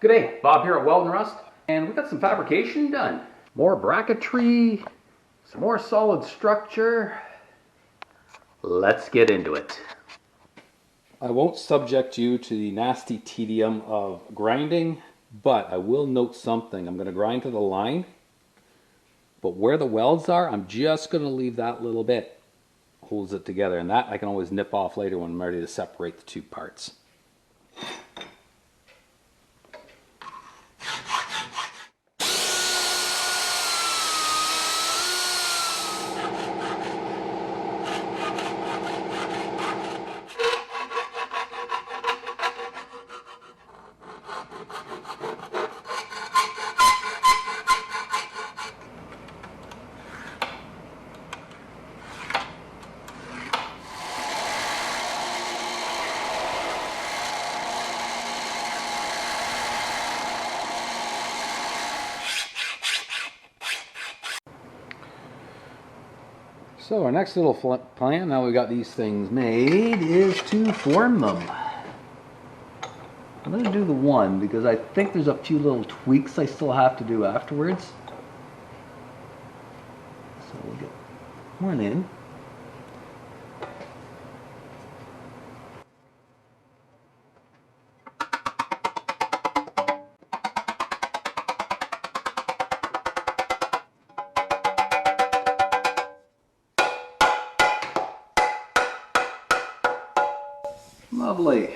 G'day, Bob here at Weldnrust, and we got some fabrication done. More bracketry, some more solid structure. Let's get into it. I won't subject you to the nasty tedium of grinding, but I will note something. I'm going to grind to the line, but where the welds are, I'm just going to leave that little bit. Holds it together, and that I can always nip off later when I'm ready to separate the two parts. So our next little plan, now we got these things made, is to form them. I'm going to do the one because I think there's a few little tweaks I still have to do afterwards. So we'll get one in. Lovely.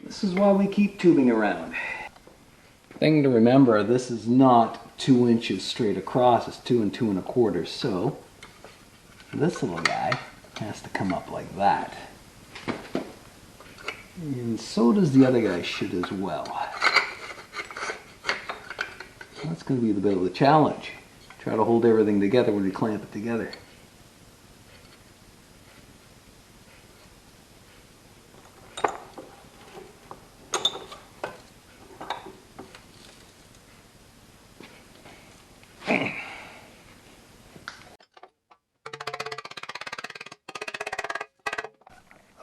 This is why we keep tubing around. Thing to remember, this is not 2 inches straight across, it's 2 and 2 1/4. So this little guy has to come up like that. And so does the other guy should as well. That's going to be the bit of the challenge. Try to hold everything together when we clamp it together.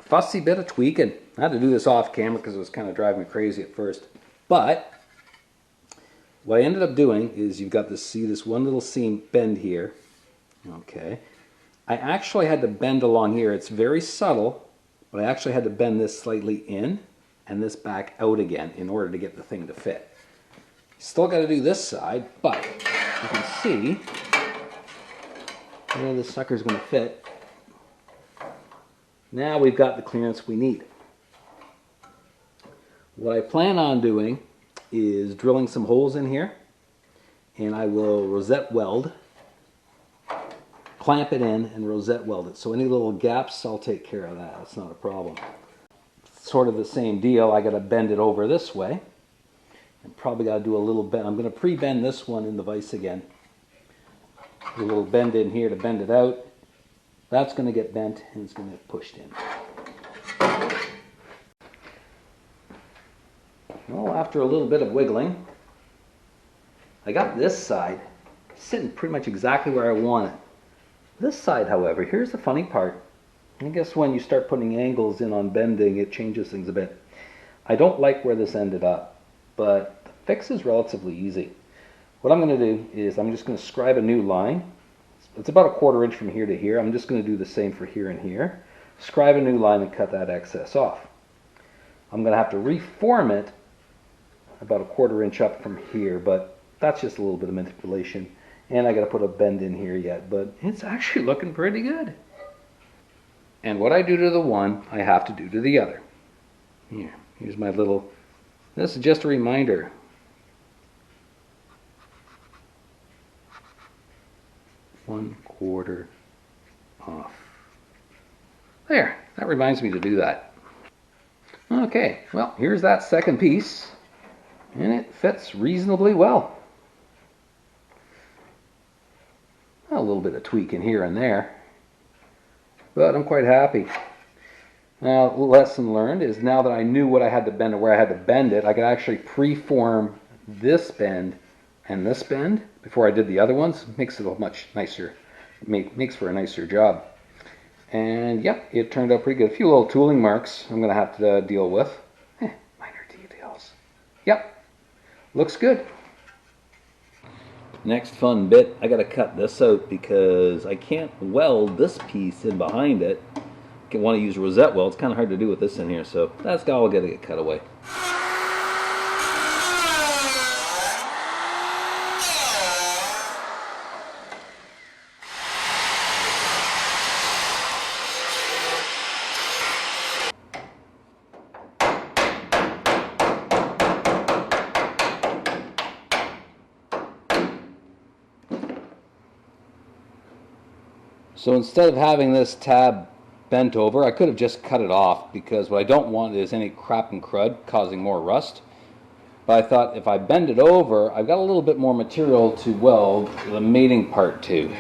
Fussy bit of tweaking. I had to do this off camera because it was kind of driving me crazy at first. But what I ended up doing is you've got this, see this one little seam bend here. Okay. I actually had to bend along here. It's very subtle, but I actually had to bend this slightly in and this back out again in order to get the thing to fit. Still got to do this side, but you can see where this sucker's going to fit. Now we've got the clearance we need. What I plan on doing is drilling some holes in here, and I will rosette weld, clamp it in, and rosette weld it. So any little gaps, I'll take care of that. That's not a problem. Sort of the same deal. I got to bend it over this way, and probably got to do a little bend. I'm going to pre-bend this one in the vise again. A little bend in here to bend it out. That's going to get bent and it's going to get pushed in. Well, after a little bit of wiggling, I got this side sitting pretty much exactly where I want it. This side, however, here's the funny part. I guess when you start putting angles in on bending, it changes things a bit. I don't like where this ended up, but the fix is relatively easy. What I'm going to do is I'm just going to scribe a new line. It's about 1/4 inch from here to here. I'm just going to do the same for here and here. Scribe a new line and cut that excess off. I'm going to have to reform it about 1/4 inch up from here, but that's just a little bit of manipulation. And I got to put a bend in here yet, but it's actually looking pretty good. And what I do to the one, I have to do to the other. Here's my little, this is just a reminder. One-1/4 off. There, that reminds me to do that. Okay, well, here's that second piece, and it fits reasonably well. A little bit of tweaking here and there, but I'm quite happy. Now, lesson learned is now that I knew what I had to bend and where I had to bend it, I could actually pre-form this bend and this bend before I did the other ones. Makes it a much nicer, makes for a nicer job. And yep, it turned out pretty good. A few little tooling marks I'm gonna have to deal with. Minor details. Yep, looks good. Next fun bit, I gotta cut this out because I can't weld this piece in behind it. I want to use rosette weld. It's kind of hard to do with this in here, so that's all gotta get cut away. So instead of having this tab bent over, I could have just cut it off because what I don't want is any crap and crud causing more rust. But I thought if I bend it over, I've got a little bit more material to weld the mating part to.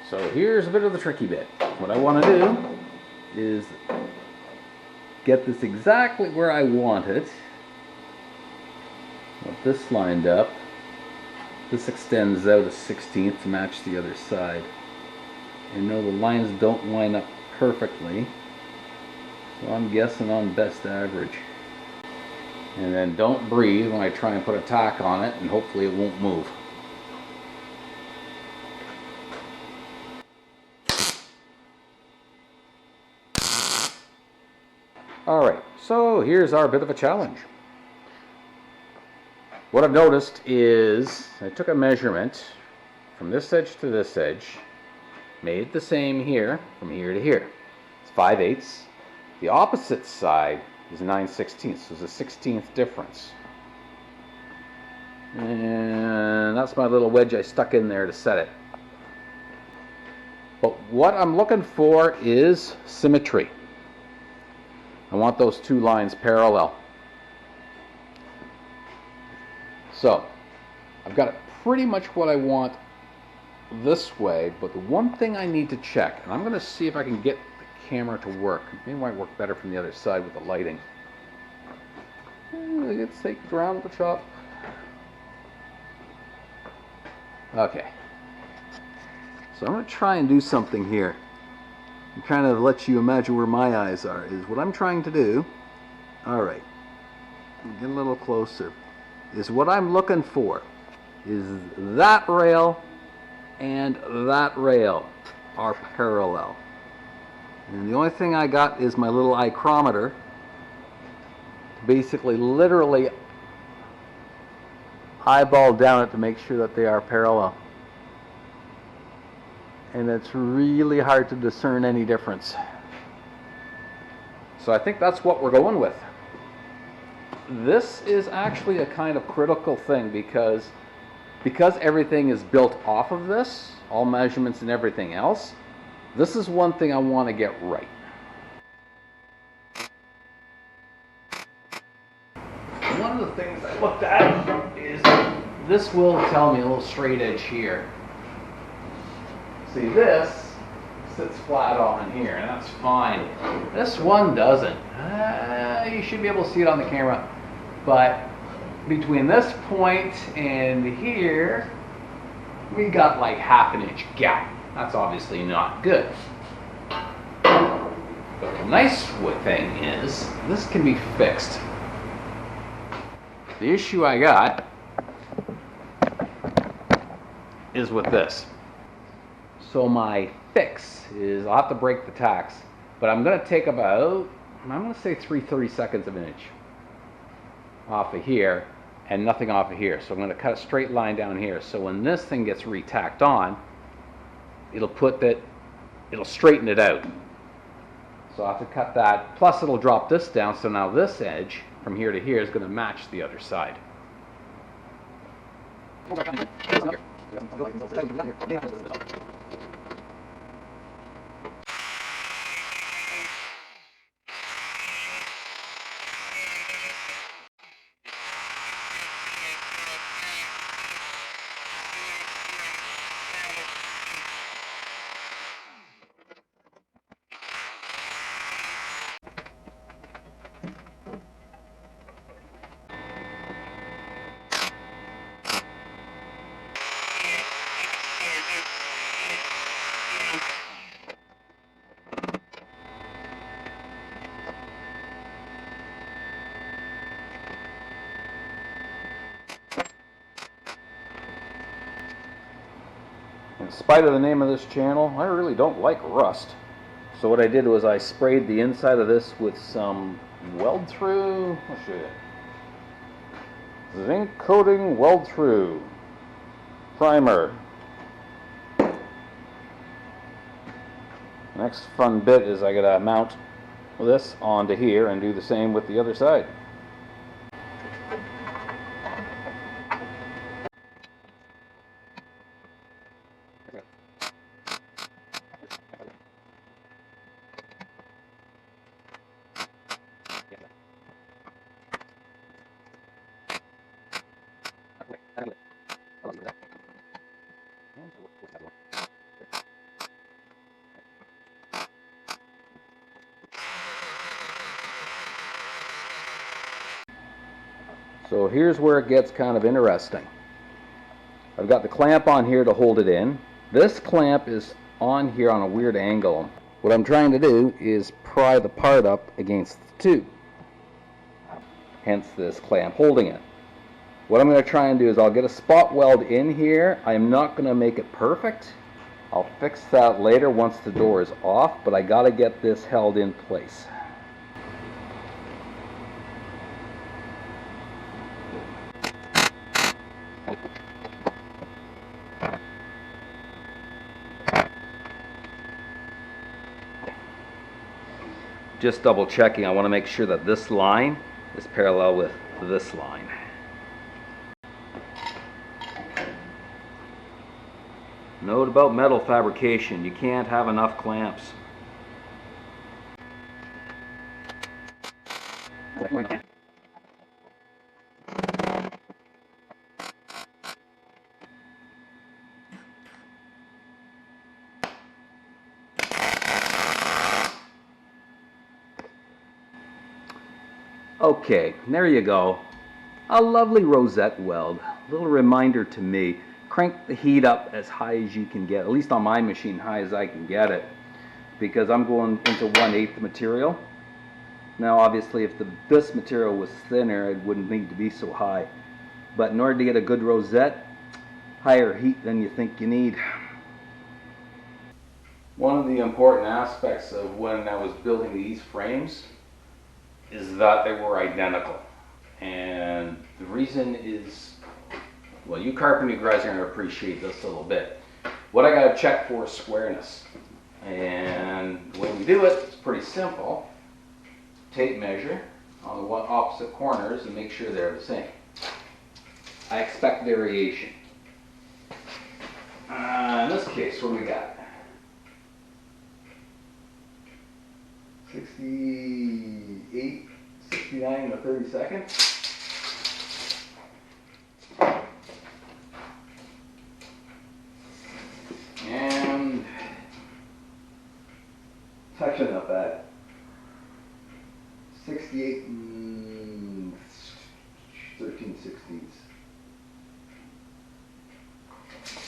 So here's a bit of the tricky bit. What I want to do is get this exactly where I want it. With this lined up, this extends out a 16th to match the other side. And no, the lines don't line up perfectly, so I'm guessing on best average. And then don't breathe when I try and put a tack on it, and hopefully it won't move. Alright, so here's our bit of a challenge. What I've noticed is I took a measurement from this edge to this edge, made it the same here, from here to here. It's 5/8. The opposite side is 9/16, so there's a 16th difference. And that's my little wedge I stuck in there to set it. But what I'm looking for is symmetry. I want those two lines parallel. So, I've got pretty much what I want this way, but the one thing I need to check, and I'm going to see if I can get the camera to work. It might work better from the other side with the lighting. Let's take it around the chop. Okay. So I'm going to try and do something here. I'm trying to let you imagine where my eyes are, is what I'm trying to do. Alright, get a little closer. Is what I'm looking for is that rail and that rail are parallel. And the only thing I got is my little micrometer to basically literally eyeball down it to make sure that they are parallel. And it's really hard to discern any difference. So I think that's what we're going with. This is actually a kind of critical thing because everything is built off of this, all measurements and everything else, this is one thing I want to get right. One of the things I looked at is this will tell me a little straight edge here. See, this sits flat on here, and that's fine. This one doesn't. You should be able to see it on the camera. But between this point and here, we got like ½ an inch gap. That's obviously not good. But the nice thing is, this can be fixed. The issue I got is with this. So my fix is I'll have to break the tacks, but I'm going to take about, I'm going to say 3/32 of an inch off of here and nothing off of here. So I'm going to cut a straight line down here. So when this thing gets retacked on, it'll straighten it out. So I'll have to cut that. Plus it'll drop this down. So now this edge from here to here is going to match the other side. In spite of the name of this channel, I really don't like rust. So what I did was I sprayed the inside of this with some weld through, I'll show you. Zinc coating weld through primer. Next fun bit is I gotta mount this onto here and do the same with the other side. So here's where it gets kind of interesting. I've got the clamp on here to hold it in. This clamp is on here on a weird angle. What I'm trying to do is pry the part up against the tube. Hence this clamp holding it. What I'm going to try and do is I'll get a spot weld in here. I'm not going to make it perfect. I'll fix that later once the door is off, but I got to get this held in place. Just double checking, I want to make sure that this line is parallel with this line. Note about metal fabrication, you can't have enough clamps. Okay, there you go. A lovely rosette weld. A little reminder to me, crank the heat up as high as you can get, at least on my machine, high as I can get it, because I'm going into 1/8 material. Now obviously if this material was thinner, it wouldn't need to be so high. But in order to get a good rosette, higher heat than you think you need. One of the important aspects of when I was building these frames is that they were identical. And the reason is, well, you carpenter guys are going to appreciate this a little bit. What I got to check for is squareness. And the way we do it, it's pretty simple. Tape measure on the opposite corners and make sure they're the same. I expect variation. In this case, what do we got? 68, 69 to 30 seconds. And it's actually not bad. 68 and 13/16.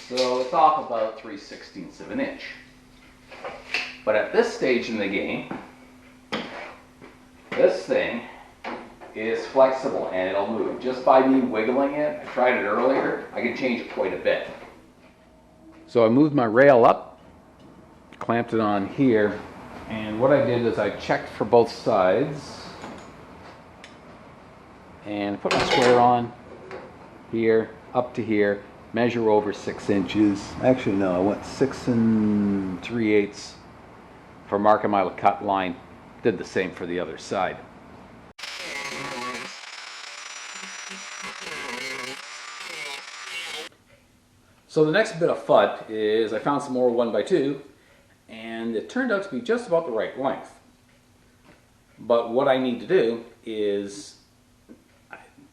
So it's off about 3/16 of an inch. But at this stage in the game, this thing is flexible and it'll move. Just by me wiggling it, I tried it earlier, I can change it quite a bit. So I moved my rail up, clamped it on here, and what I did is I checked for both sides and put my square on here, up to here, measure over 6 inches. Actually no, I went 6 3/8 for marking my cut line. Did the same for the other side. So the next bit of FUD is I found some more 1x2 and it turned out to be just about the right length. But what I need to do is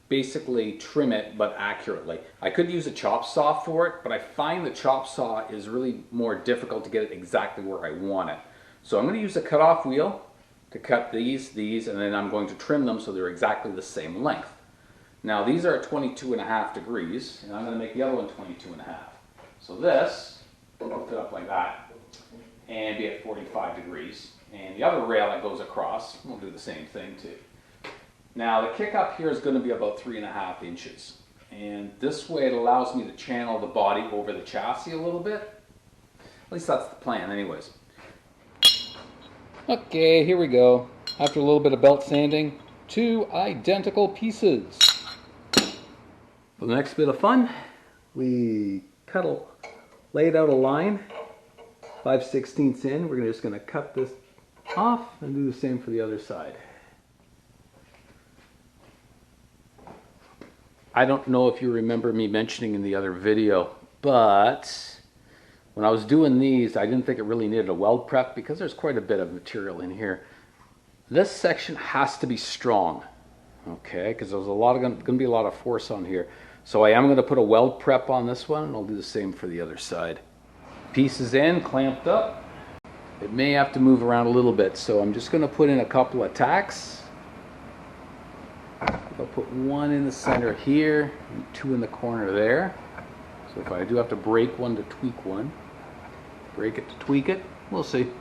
basically trim it, but accurately. I could use a chop saw for it, but I find the chop saw is really more difficult to get it exactly where I want it. So I'm going to use a cutoff wheel to cut these, and then I'm going to trim them so they're exactly the same length. Now these are at 22.5 degrees, and I'm going to make the other one 22.5. So this will fit up like that and be at 45 degrees. And the other rail that goes across will do the same thing too. Now the kick up here is going to be about 3.5 inches. And this way it allows me to channel the body over the chassis a little bit. At least that's the plan anyways. Okay, here we go. After a little bit of belt sanding, 2 identical pieces. For the next bit of fun, we laid out a line, 5/16 in. We're just going to cut this off and do the same for the other side. I don't know if you remember me mentioning in the other video, but when I was doing these, I didn't think it really needed a weld prep because there's quite a bit of material in here. This section has to be strong, okay, because there's going to be a lot of force on here. So I am going to put a weld prep on this one, and I'll do the same for the other side. Pieces in, clamped up. It may have to move around a little bit, so I'm just going to put in a couple of tacks. I'll put 1 in the center here, and 2 in the corner there. So if I do have to break one to tweak one, break it to tweak it, we'll see.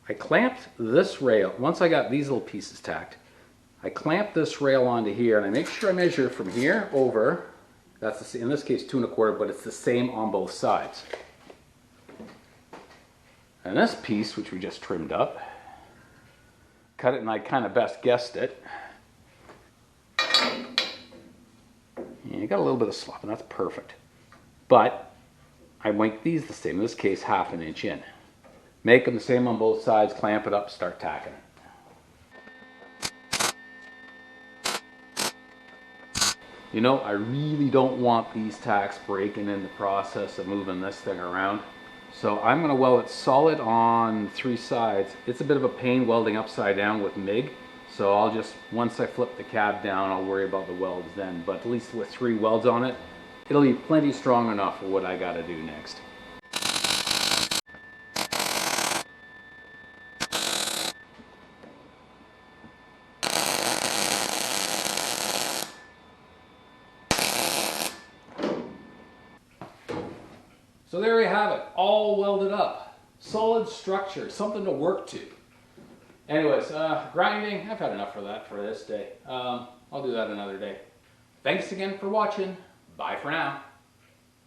I clamped this rail, once I got these little pieces tacked, I clamped this rail onto here, and I make sure I measure from here over. That's in this case 2 1/4, but it's the same on both sides. And this piece, which we just trimmed up, cut it and I kind of best guessed it. And you got a little bit of slop, and that's perfect. But I make these the same, in this case 1/2 inch in. Make them the same on both sides, clamp it up, start tacking it. You know, I really don't want these tacks breaking in the process of moving this thing around. So I'm going to weld it solid on 3 sides. It's a bit of a pain welding upside down with MIG. So I'll just, once I flip the cab down, I'll worry about the welds then. But at least with 3 welds on it, it'll be plenty strong enough for what I got to do next. So there you have it, all welded up. Solid structure, something to work to. Anyways, grinding, I've had enough for that for this day. I'll do that another day. Thanks again for watching. Bye for now.